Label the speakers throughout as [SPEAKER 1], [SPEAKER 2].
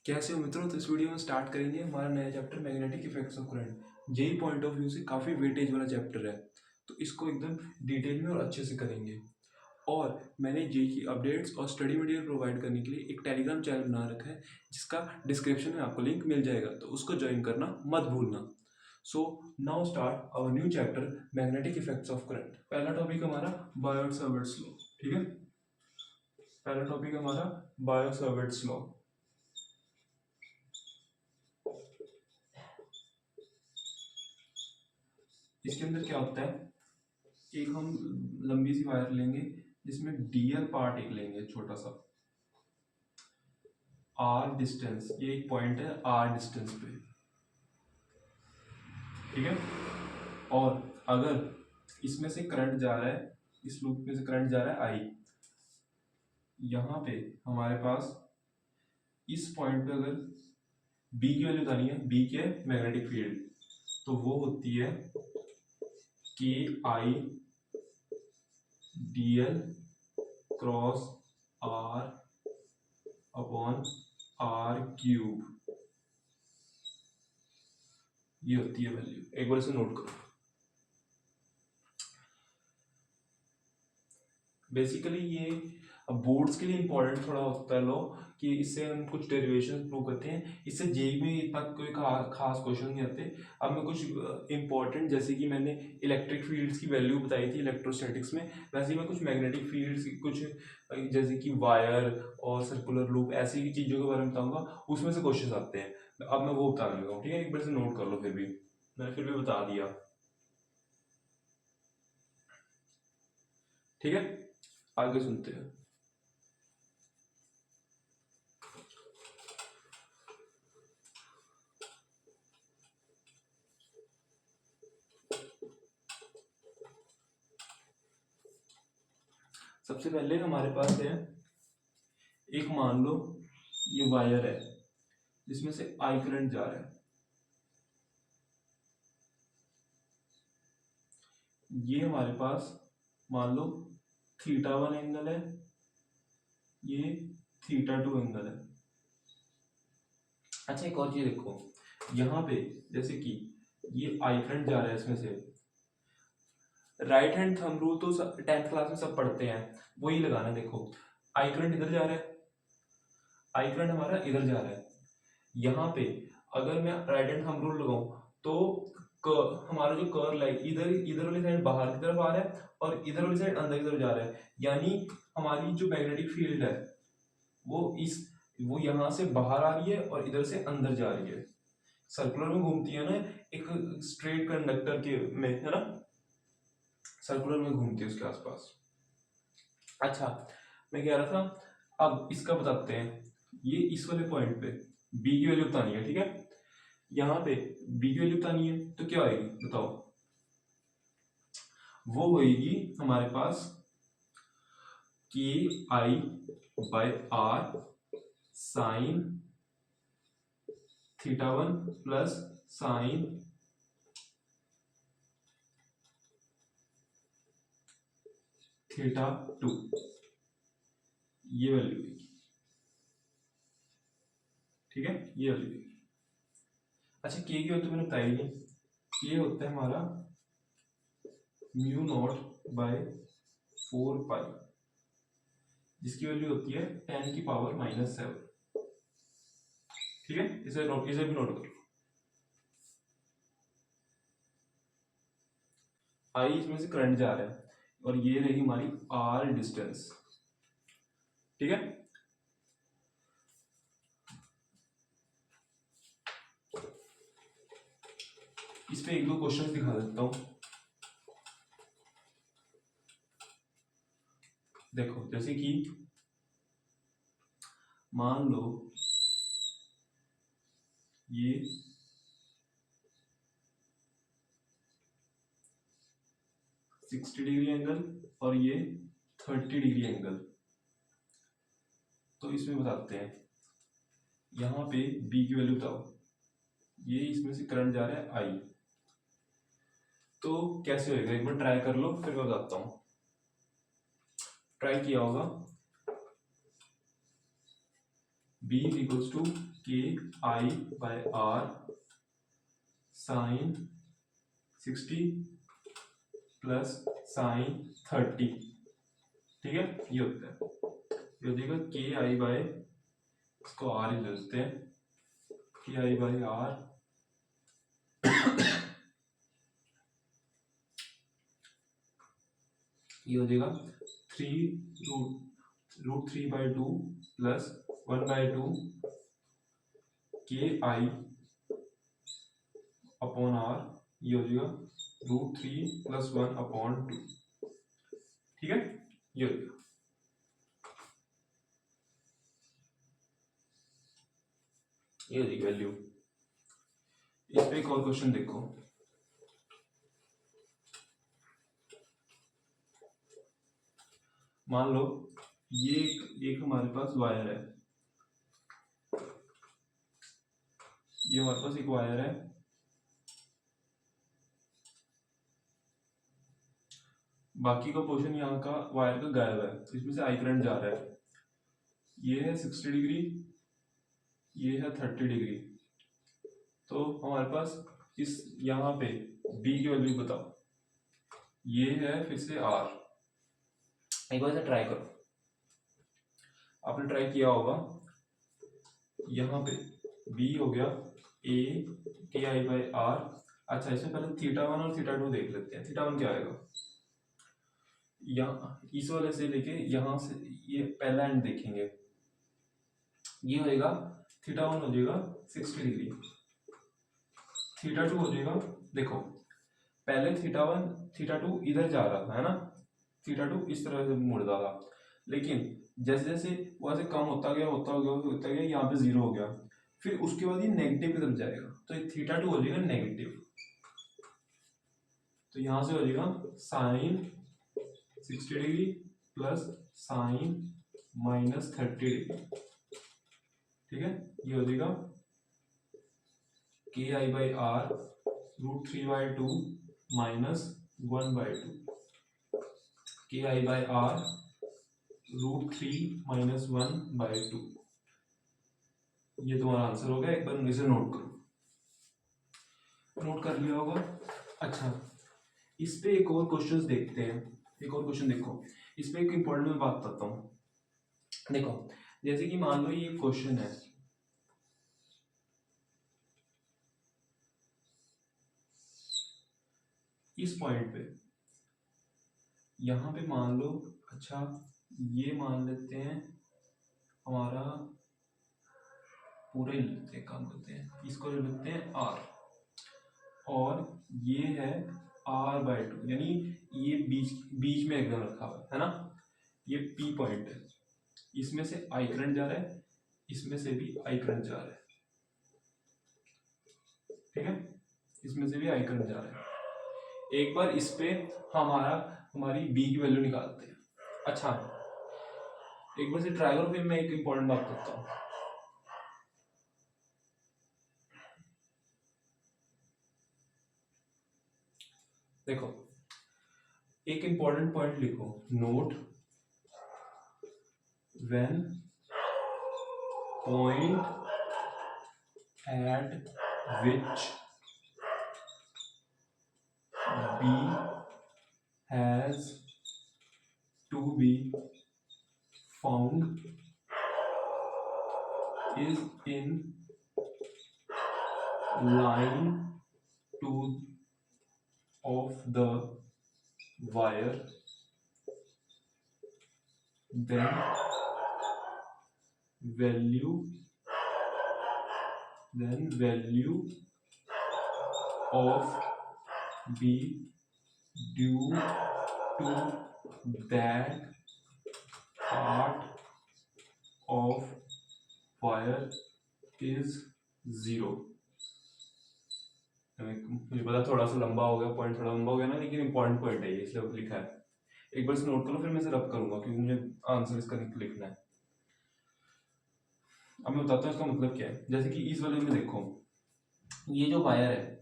[SPEAKER 1] कैसे हो मित्रों। तो इस वीडियो में स्टार्ट करेंगे हमारा नया chapter magnetic effects of current. JEE point of view से काफ़ी वेटेज वाला चैप्टर है, तो इसको एकदम डिटेल में और अच्छे से करेंगे। और मैंने जेई की अपडेट्स और स्टडी मटेरियल प्रोवाइड करने के लिए एक टेलीग्राम चैनल बना रखा है, जिसका डिस्क्रिप्शन में आपको लिंक मिल जाएगा, तो उसको ज्वाइन करना मत भूलना। So now start our new chapter magnetic effects of current. पहला टॉपिक हमारा बायो-सावर्ट्स लॉ। ठीक है, पहला टॉपिक हमारा बायो-सावर्ट्स लॉ। इसके अंदर क्या होता है, एक हम लंबी सी वायर लेंगे जिसमें डीएल पार्ट एक लेंगे छोटा सा, आर डिस्टेंस, ये एक पॉइंट है आर डिस्टेंस पे। ठीक है, और अगर इसमें से करंट जा रहा है, इस लूप में से करंट जा रहा है आई, यहाँ पे हमारे पास इस पॉइंट पे अगर बी की वैल्यू बतानी है, बी के मैग्नेटिक फील्ड, तो वो होती है K I D L cross R upon R cube. ये होती है वैल्यू, एक बार इसे नोट करो। बेसिकली ये बोर्ड्स के लिए इंपॉर्टेंट थोड़ा होता है लो, कि इससे हम कुछ डेरिवेशन प्रूव करते हैं। इससे जेई में इतना कोई खास क्वेश्चन नहीं आते। अब मैं कुछ इंपॉर्टेंट, जैसे कि मैंने इलेक्ट्रिक फील्ड्स की वैल्यू बताई थी इलेक्ट्रोस्टैटिक्स में, वैसे ही मैं कुछ मैग्नेटिक फील्ड्स कुछ जैसे कि वायर और सर्कुलर लूप, ऐसी ही चीज़ों के बारे में बताऊंगा, उसमें से क्वेश्चन आते हैं। अब मैं वो बताने लगा हूँ। ठीक है, एक बार से नोट कर लो। फिर भी मैंने फिर भी बता दिया। ठीक है, आगे सुनते हैं। सबसे पहले हमारे पास है एक, मान लो ये वायर है जिसमें से आई करंट जा रहा है। ये हमारे पास मान लो θ1 एंगल है, ये θ2 एंगल है। अच्छा, एक और चीज देखो, यहाँ पे जैसे कि ये आई करंट जा रहा है इसमें से, राइट हैंड थंब रूल तो 10th क्लास में सब पढ़ते हैं, वही लगाना। देखो आई करंट इधर जा रहा है, आई करंट हमारा इधर जा रहा है। यहाँ पे अगर मैं राइट हैंड थंब रूल लगाऊं तो हमारा जो कर्ल है, इधर इधर वाली साइड बाहर की तरफ आ रहा है और इधर वाली साइड अंदर की तरफ जा रहा है। यानी हमारी जो मैग्नेटिक फील्ड है वो यहाँ से बाहर आ रही है और इधर से अंदर जा रही है। सर्कुलर में घूमती है ना, एक स्ट्रेट कंडक्टर के में, है ना, सर्कुलर में घूमती है उसके आसपास। अच्छा, मैं कह रहा था, अब इसका बताते हैं। ये इस वाले पॉइंट पे बी की वैल्यू बतानी है। ठीक है, यहाँ पे बी की वैल्यू बतानी है, तो क्या आएगी बताओ। वो होगी हमारे पास K I by R sine θ1 plus sine θ2, ये वैल्यू होगी। ठीक है, ये वैल्यू होगी। अच्छा, के की वैल्यू मैंने बताई नहीं, ये होता है हमारा म्यू नॉट बाय 4 पाई, जिसकी वैल्यू होती है 10 की पावर -7। ठीक है, इसे भी नोट करो। आई इसमें से करंट जा रहा है और ये रही हमारी आर डिस्टेंस। ठीक है, इस पे एक दो क्वेश्चन दिखा देता हूं। देखो, जैसे कि मान लो ये 60 डिग्री एंगल और ये 30 डिग्री एंगल। तो इसमें बताते हैं, यहाँ पे बी की वैल्यू बताओ। ये इसमें से करंट जा रहा है आई, तो कैसे होएगा एक बार ट्राई कर लो, फिर मैं बताता हूँ। ट्राई किया होगा, B is equals to K I by R sine 60 plus sine 30, ठीक है। ये होता है, ये हो जाएगा के आई बाय, इसको आर ही लेते हैं, के आई बाय आर ये हो जाएगा 3√3/2 प्लस 1/2 के आई अपॉन आर, ये हो जाएगा √3 प्लस 1/2, ठीक है। ये हो जाएगा, ये हो जाएगी वैल्यू। इस पे एक और क्वेश्चन देखो, मान लो ये एक हमारे पास वायर है, ये हमारे पास एक वायर है, बाकी का पोर्शन यहाँ का वायर का गायब है, तो इसमें से आई करंट जा रहा है। ये है 60 डिग्री, ये है 30 डिग्री, तो हमारे पास इस यहाँ पे बी की वैल्यू बताओ। ये है फिर से आर, एक बार से ट्राई करो, आपने ट्राई किया होगा। यहाँ पे बी हो गया ए के आई बाय आर। अच्छा, इसमें पहले θ1 और θ2 देख लेते हैं। θ1 क्या आएगा, यहाँ इस वाले से लेके यहाँ से, ये पहला एंड देखेंगे, ये होएगा θ1 हो जाएगा 60 डिग्री, θ2 हो जाएगा, देखो पहले θ1 θ2 इधर जा रहा था, है ना, θ2 इस तरह से मुड़ रहा था, लेकिन जैसे जैसे वो ऐसे कम होता गया यहाँ पे 0 हो गया, फिर उसके बाद ये नेगेटिव की तरफ जाएगा, तो ये θ2 हो जाएगा नेगेटिव, तो यहाँ से हो जाएगा sine 60 degree plus sine -30 degree, ठीक है। ये हो जाएगा के आई बाई आर √3/2 माइनस 1/2, के आई बाई आर √3 माइनस 1/2। ये तुम्हारा आंसर हो गया, एक बार इसे नोट करो, नोट कर लिया होगा। अच्छा, इस पे एक और क्वेश्चन देखते हैं, एक और क्वेश्चन देखो, इस पे एक इंपॉर्टेंट मैं बात करता हूँ। देखो, जैसे कि मान लो ये क्वेश्चन है, इस पॉइंट पे, यहाँ पे मान लो, अच्छा ये मान लेते हैं हमारा पूरा ही लेते हैं, काम करते हैं, इसको ले लेते हैं आर, और ये है r/2, यानी ये बीच में एकदम रखा हुआ है ना, ये P पॉइंट है, इसमें से आई करंट जा रहा है, इसमें से भी आई करंट जा रहा है, ठीक है, इसमें से भी आई करंट जा रहा है। एक बार इस पे हमारी B की वैल्यू निकालते हैं। अच्छा, एक बार से ट्राई करो, फिर मैं एक इंपॉर्टेंट बात करता हूँ। देखो, एक इंपॉर्टेंट पॉइंट लिखो, note when point eight which B has to be found is in line to of the wire, then value of B due to that part of wire is 0। मुझे पता थोड़ा सा लंबा हो गया, पॉइंट थोड़ा लंबा हो गया ना, लेकिन इंपॉर्टेंट पॉइंट है ये, इसलिए लिखा है। एक बार इसे नोट करो, फिर मैं इसे रब करूंगा, क्योंकि मुझे आंसर इसका लिखना है। अब मैं बताता हूँ इसका मतलब क्या है। जैसे कि इस वाले में देखो, ये जो वायर है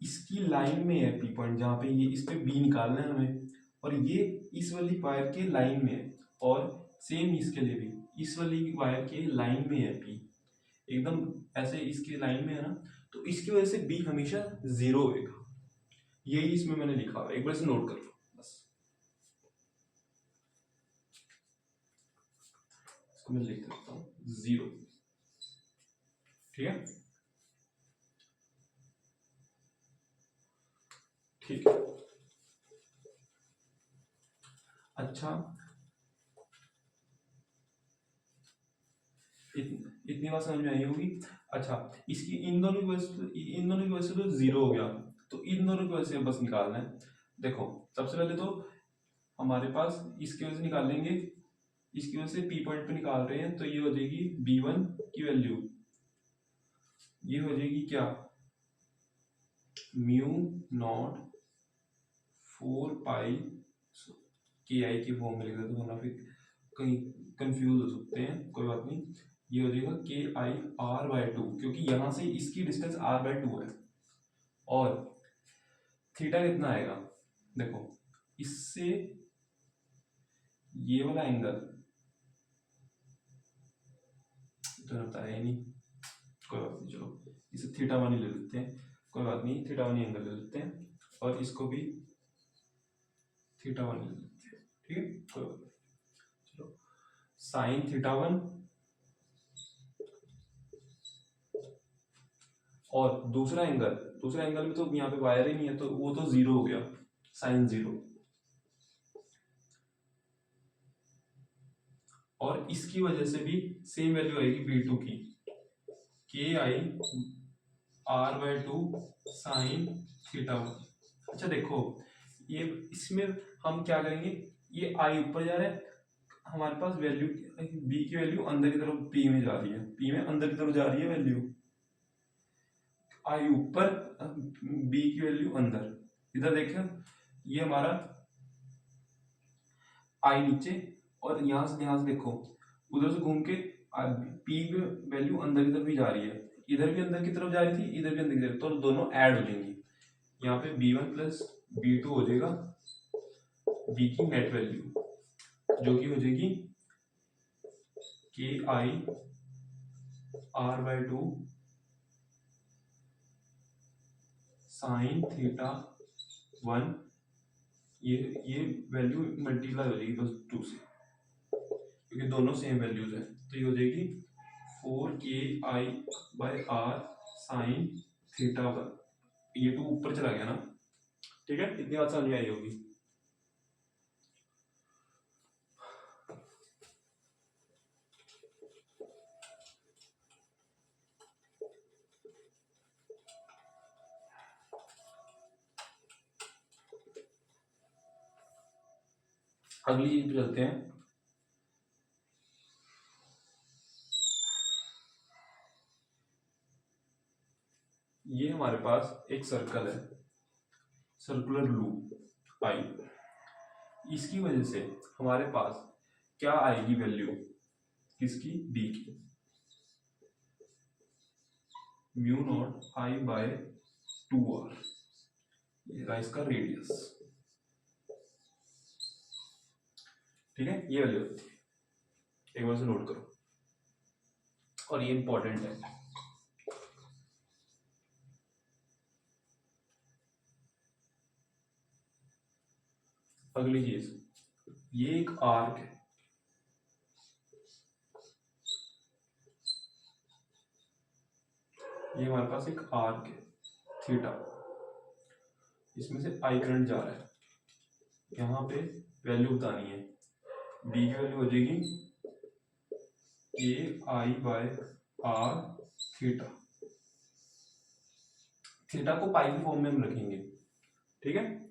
[SPEAKER 1] इसकी लाइन में है पी पॉइंट, जहाँ पे ये, इस पे बी निकालना है हमें, और ये इस वाली वायर के लाइन में है, और सेम इसके लिए भी इस वाली वायर के लाइन में है पी, एकदम ऐसे इसकी लाइन में है ना, तो इसकी वजह से बी हमेशा जीरो होएगा। यही इसमें मैंने लिखा हुआ है, एक बार से नोट कर लो बस। इसको मैं लिख देता हूँ जीरो, ठीक है। ठीक है, अच्छा इतनी बात समझ में आई होगी। अच्छा, इसकी इन दोनों की वजह से, इन दोनों की वजह से तो जीरो हो गया, तो इन दोनों की वजह से बस निकालना है। देखो सबसे पहले तो हमारे पास इसकी वजह से निकाल लेंगे, इसकी वजह से पी पॉइंट पे निकाल रहे हैं, तो ये हो जाएगी b1 की वैल्यू, ये हो जाएगी क्या, म्यू नॉट 4 पाई के आई की फॉर्म में लिख देते, वरना फिर कहीं कंफ्यूज हो सकते हैं, कोई बात नहीं। ये हो जाएगा के आई आर बाय टू, क्योंकि यहाँ से इसकी डिस्टेंस आर बाय टू है। और थीटा कितना आएगा, देखो इससे ये वाला एंगल तो बताया ही नहीं, कोई बात नहीं, चलो इसे थीटा वन ही ले लेते हैं, कोई बात नहीं, थीटा वन एंगल ले लेते हैं, और इसको भी थीटा वन ले लेते हैं, ठीक है, कोई बात नहीं। चलो साइन थीटा वन, और दूसरा एंगल भी तो यहाँ पे वायर ही नहीं है, तो वो तो जीरो हो गया, साइन जीरो। और इसकी वजह से भी सेम वैल्यू आएगी b2 की, के I R by two sign theta one. अच्छा देखो, ये इसमें हम क्या करेंगे, ये आई ऊपर जा रहा है, हमारे पास वैल्यू b की वैल्यू अंदर की तरफ p में जा रही है, p में अंदर की तरफ जा रही है वैल्यू, आई ऊपर b की वैल्यू अंदर, इधर देखिए ये हमारा आई नीचे, और यहाँ से देखो उधर से घूम के p में वैल्यू अंदर की तरफ भी जा रही है, इधर भी अंदर की तरफ जा रही थी, इधर भी अंदर की तरफ, तो दोनों ऐड हो जाएंगी, यहाँ पे b1 प्लस b2 हो जाएगा b की नेट वैल्यू, जो कि हो जाएगी K I R by two sign theta one, ये वैल्यू मल्टीप्लाई हो जाएगी बस 2 से, क्योंकि दोनों सेम वैल्यूज है, तो ये हो जाएगी 4 KI by R sine theta one, ये 2 ऊपर चला गया ना, ठीक है, इतनी बात समझ में आई होगी। अगली चीज पे चलते हैं। ये हमारे पास एक सर्कल है, सर्कुलर लूप आई, इसकी वजह से हमारे पास क्या आएगी वैल्यू, किसकी, बी की, mu not I bye 2r, ये रहा इसका रेडियस, ठीक है, ये वैल्यू होती है, एक बार से नोट करो, और ये इंपॉर्टेंट है। अगली चीज, ये एक आर्क है, ये हमारे पास एक आर्क है थीटा, इसमें से आई करंट जा रहा है, यहाँ पे वैल्यू बतानी है, बी की वैल्यू हो जाएगी K I by are theta, theta को पाई की फॉर्म में हम रखेंगे, ठीक है,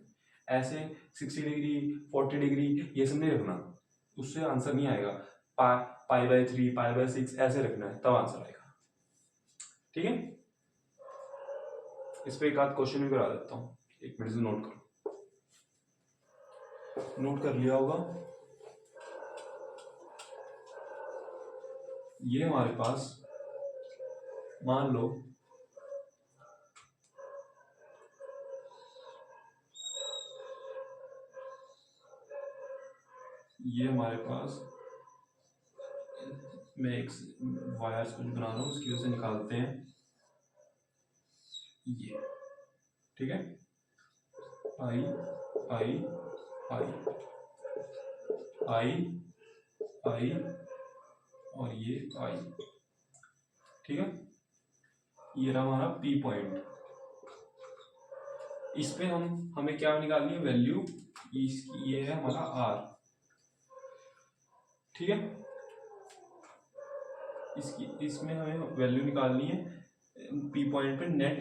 [SPEAKER 1] ऐसे 60 डिग्री 40 डिग्री ये सब नहीं रखना, उससे आंसर नहीं आएगा, पाई बाय 3 पाई बाय 6 ऐसे रखना है, तब आंसर आएगा, ठीक है। इस पे एक आध क्वेश्चन भी करा देता हूँ, एक मिनट से नोट करो, नोट कर लिया होगा। ये हमारे पास मान लो ये हमारे पास मैं एक वायर्स कुछ बना रहा हूँ, उसकी वजह से निकालते हैं ये, ठीक है। आई आई आई आई आई और ये आई, ठीक है। ये रहा हमारा पी पॉइंट। इस पे हमें क्या निकालनी है, वैल्यू। ये है हमारा आर, ठीक है। इसमें हमें वैल्यू निकालनी है पी पॉइंट पे नेट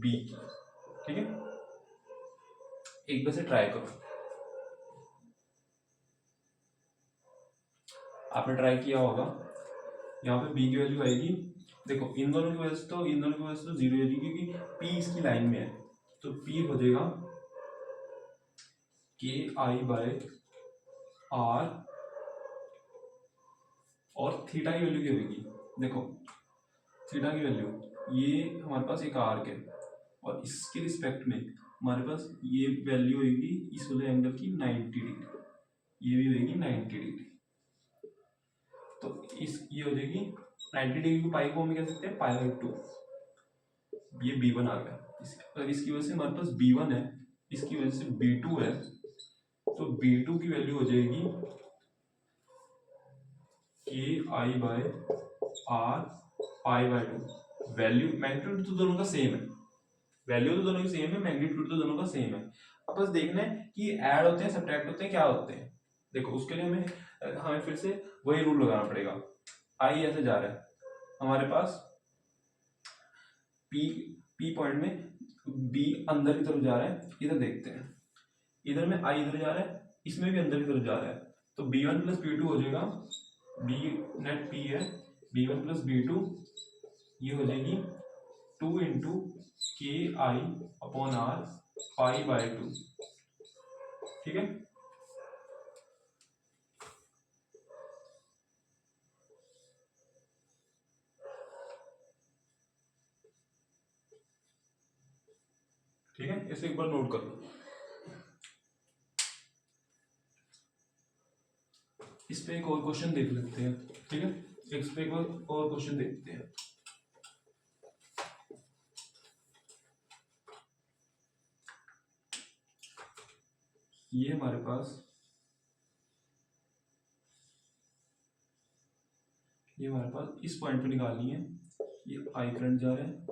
[SPEAKER 1] बी की, ठीक है। एक बार से ट्राई करो, आपने ट्राई किया होगा। यहाँ पे बी की वैल्यू आएगी, देखो इन दोनों की वजह से तो जीरो होगी, क्योंकि पी इसकी लाइन में है। तो पी हो जाएगा के आई बाय आर, और थीटा की वैल्यू क्या होगी, देखो थीटा की वैल्यू ये हमारे पास एक आर्क है, और इसके रिस्पेक्ट में हमारे पास ये वैल्यू होगी इस वाले एंगल की 90 डिग्री, ये भी होगी 90 डिग्री। तो ये हो जाएगी 90 डिग्री की पाई को हम कह सकते हैं पाई बाई 2। ये B1 आ गया। अगर इसकी वजह से हमारे पास B1 है, इसकी वजह से B2 है, तो B2 की वैल्यू हो जाएगी K I by R pi by 2। Value magnitude तो दोनों का सेम है, वैल्यू तो दोनों की सेम है, मैग्नीट्यूड तो दोनों का सेम है। अब बस देखना है कि ऐड होते हैं, सब्ट्रैक्ट होते हैं, क्या होते हैं। देखो उसके लिए हमें फिर से वही रूल लगाना पड़ेगा। आई ऐसे जा रहा है हमारे पास, पी पॉइंट में बी अंदर की तरफ जा रहा है, इधर देखते हैं, इधर में आई इधर जा रहा है, इसमें भी अंदर की तरफ जा रहा है। तो B1 प्लस B2 हो जाएगा, बी नेट पी है, B1 प्लस B2, ये हो जाएगी 2 इंटू के आई अपॉन आर पाई बाय 2, ठीक है। ठीक है, इसे एक बार नोट कर लो। इस पे एक और क्वेश्चन देख लेते हैं, ठीक है। इस पे एक और क्वेश्चन देखते हैं। ये हमारे पास इस पॉइंट पे निकालनी है। ये आई करंट जा रहा है,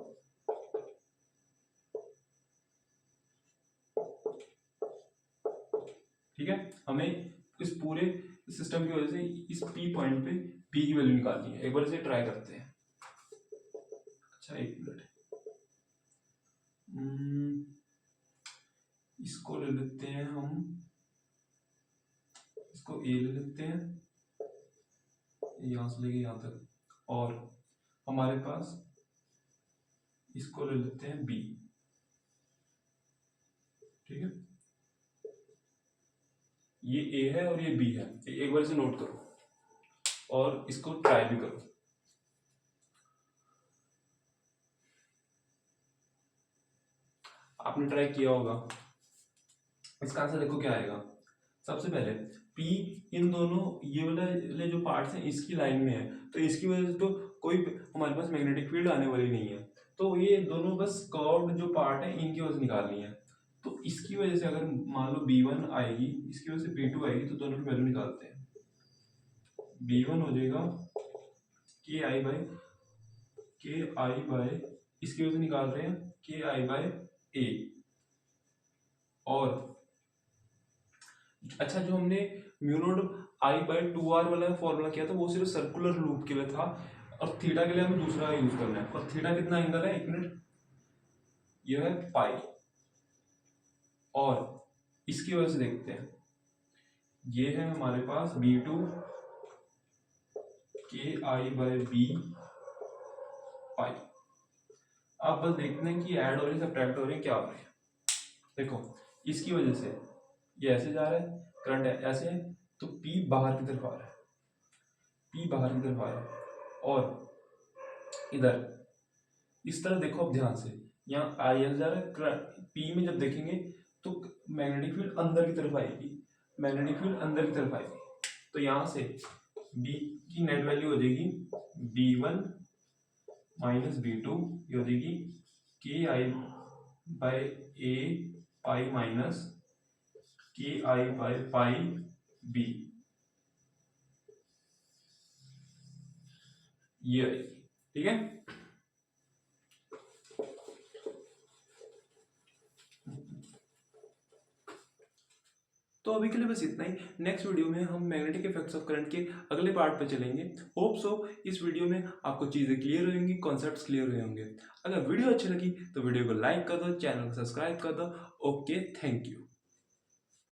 [SPEAKER 1] ठीक है। हमें इस पूरे सिस्टम की वजह से इस पी पॉइंट पे पी की वैल्यू निकालनी है। एक बार इसे ट्राई करते हैं। अच्छा एक मिनट, इसको ले लेते हैं हम, इसको ए ले लेते हैं, यहां से लेके यहां तक, और हमारे पास इसको ले लेते हैं बी, ठीक है। ये ए है और ये बी है, एक बार इसे नोट करो और इसको ट्राई भी करो। आपने ट्राई किया होगा। इसका आंसर देखो क्या आएगा। सबसे पहले P इन दोनों ये वाले जो पार्ट्स हैं इसकी लाइन में है, तो इसकी वजह से तो कोई हमारे पास मैग्नेटिक फील्ड आने वाली नहीं है। तो ये दोनों बस कर्व्ड जो पार्ट है इनकी वजह से निकालनी है। तो इसकी वजह से अगर मान लो B1 आएगी, इसकी वजह से B2 आएगी, तो दोनों की वैल्यू निकालते हैं। B1 हो जाएगा के आई बाय, इसकी वजह से निकाल रहे हैं के आई बाय ए। और अच्छा, जो हमने mu not I bye 2r वाला फॉर्मूला किया था वो सिर्फ सर्कुलर लूप के लिए था, और थीटा के लिए हमें दूसरा यूज करना है। और थीटा कितना एंगल है, एक मिनट, यह है पाई। और इसकी वजह से देखते हैं, ये है हमारे पास B2 के आई बाय बी पाई। अब बस देखते हैं कि ऐड हो रही है, सब्ट्रैक्ट हो रही है, क्या हो रही है। देखो इसकी वजह से ये ऐसे जा रहा है, करंट ऐसे है, तो P बाहर की तरफ आ रहा है, P बाहर की तरफ आ रहा है। और इधर इस तरफ देखो अब ध्यान से, यहाँ आई ऐसे जा रहा है, P में जब देखेंगे तो मैग्नेटिक फील्ड अंदर की तरफ आएगी, मैग्नेटिक फील्ड अंदर की तरफ आएगी। तो यहाँ से बी की नेट वैल्यू हो जाएगी B1 माइनस B2, ये हो जाएगी KI/A पाई माइनस KI/पाई B, ये आएगी। ठीक है, तो अभी के लिए बस इतना ही। नेक्स्ट वीडियो में हम मैग्नेटिक इफेक्ट्स ऑफ करंट के अगले पार्ट पे चलेंगे। होप सो इस वीडियो में आपको चीज़ें क्लियर होंगी, कॉन्सेप्ट्स क्लियर हुए होंगे। अगर वीडियो अच्छी लगी तो वीडियो को लाइक कर दो, चैनल को सब्सक्राइब कर दो। Okay, thank you.